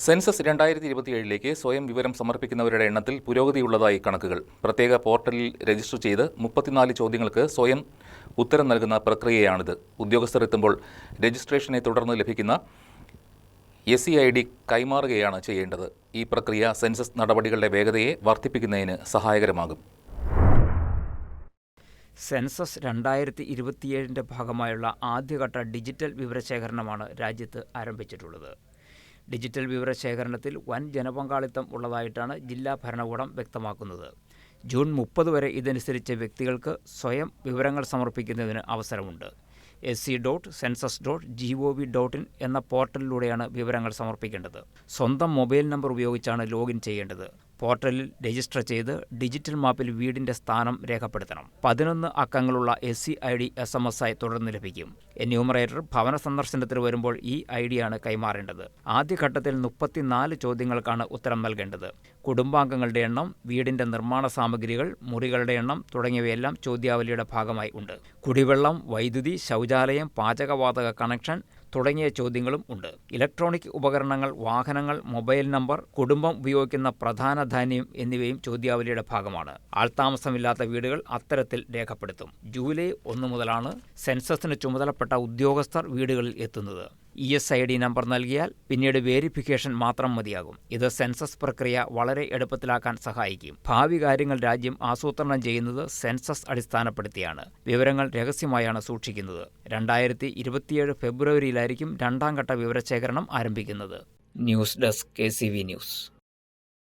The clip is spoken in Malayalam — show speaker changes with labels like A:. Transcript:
A: സെൻസസ് 2027 സ്വയം വിവരം സമർപ്പിക്കുന്നവരുടെ എണ്ണത്തിൽ പുരോഗതിയുള്ളതായി കണക്കുകൾ. പ്രത്യേക പോർട്ടലിൽ രജിസ്റ്റർ ചെയ്ത് 34 ചോദ്യങ്ങൾക്ക് സ്വയം ഉത്തരം നൽകുന്ന പ്രക്രിയയാണിത്. ഉദ്യോഗസ്ഥർ എത്തുമ്പോൾ രജിസ്ട്രേഷനെ തുടർന്ന് ലഭിക്കുന്ന SCID കൈമാറുകയാണ് ചെയ്യേണ്ടത്. ഈ പ്രക്രിയ സെൻസസ് നടപടികളുടെ വേഗതയെ വർദ്ധിപ്പിക്കുന്നതിന് സഹായകരമാകും.
B: സെൻസസ് 2027 ഭാഗമായുള്ള ആദ്യഘട്ട ഡിജിറ്റൽ വിവരശേഖരണമാണ് രാജ്യത്ത് ആരംഭിച്ചിട്ടുള്ളത്. ഡിജിറ്റൽ വിവരശേഖരണത്തിൽ വൻ ജനപങ്കാളിത്തം ഉള്ളതായിട്ടാണ് ജില്ലാ ഭരണകൂടം വ്യക്തമാക്കുന്നത്. ജൂൺ 30 വരെ ഇതനുസരിച്ച് വ്യക്തികൾക്ക് സ്വയം വിവരങ്ങൾ സമർപ്പിക്കുന്നതിന് അവസരമുണ്ട്. sc.census.gov.in എന്ന പോർട്ടലിലൂടെയാണ് വിവരങ്ങൾ സമർപ്പിക്കേണ്ടത്. സ്വന്തം മൊബൈൽ നമ്പർ ഉപയോഗിച്ചാണ് ലോഗിൻ ചെയ്യേണ്ടത്. പോർട്ടലിൽ രജിസ്റ്റർ ചെയ്ത് ഡിജിറ്റൽ മാപ്പിൽ വീടിൻ്റെ സ്ഥാനം രേഖപ്പെടുത്തണം. 11 അക്കങ്ങളുള്ള SCID SMS ആയി തുടർന്ന് ലഭിക്കും. എന്യൂമറേറ്റർ ഭവന സന്ദർശനത്തിന് വരുമ്പോൾ ഈ ഐഡിയാണ് കൈമാറേണ്ടത്. ആദ്യഘട്ടത്തിൽ 34 ചോദ്യങ്ങൾക്കാണ് ഉത്തരം നൽകേണ്ടത്. കുടുംബാംഗങ്ങളുടെ എണ്ണം, വീടിൻ്റെ നിർമ്മാണ സാമഗ്രികൾ, മുറികളുടെ എണ്ണം തുടങ്ങിയവയെല്ലാം ചോദ്യാവലിയുടെ ഭാഗമായി ഉണ്ട്. കുടിവെള്ളം, വൈദ്യുതി, ശൗചാലയം, പാചകവാതക കണക്ഷൻ തുടങ്ങിയ ചോദ്യങ്ങളും ഉണ്ട്. ഇലക്ട്രോണിക് ഉപകരണങ്ങൾ, വാഹനങ്ങൾ, മൊബൈൽ നമ്പർ, കുടുംബം ഉപയോഗിക്കുന്ന പ്രധാന ധാന്യം എന്നിവയും ചോദ്യാവലിയുടെ ഭാഗമാണ്. ആൾതാമസമില്ലാത്ത വീടുകൾ അത്തരത്തിൽ രേഖപ്പെടുത്തും. ജൂലൈ 1 മുതലാണ് സെൻസസിന് ചുമതലപ്പെട്ട ഉദ്യോഗസ്ഥർ വീടുകളിൽ എത്തുന്നത്. ESID നമ്പർ നൽകിയാൽ പിന്നീട് വേരിഫിക്കേഷൻ മാത്രം മതിയാകും. ഇത് സെൻസസ് പ്രക്രിയ വളരെ എളുപ്പത്തിലാക്കാൻ സഹായിക്കും. ഭാവി കാര്യങ്ങൾ രാജ്യം ആസൂത്രണം ചെയ്യുന്നത് സെൻസസ് അടിസ്ഥാനപ്പെടുത്തിയാണ്. വിവരങ്ങൾ രഹസ്യമായാണ് സൂക്ഷിക്കുന്നത്. 2027 ഫെബ്രുവരിയിലായിരിക്കും രണ്ടാം ഘട്ട വിവരശേഖരണം ആരംഭിക്കുന്നത്. News desk KCV news.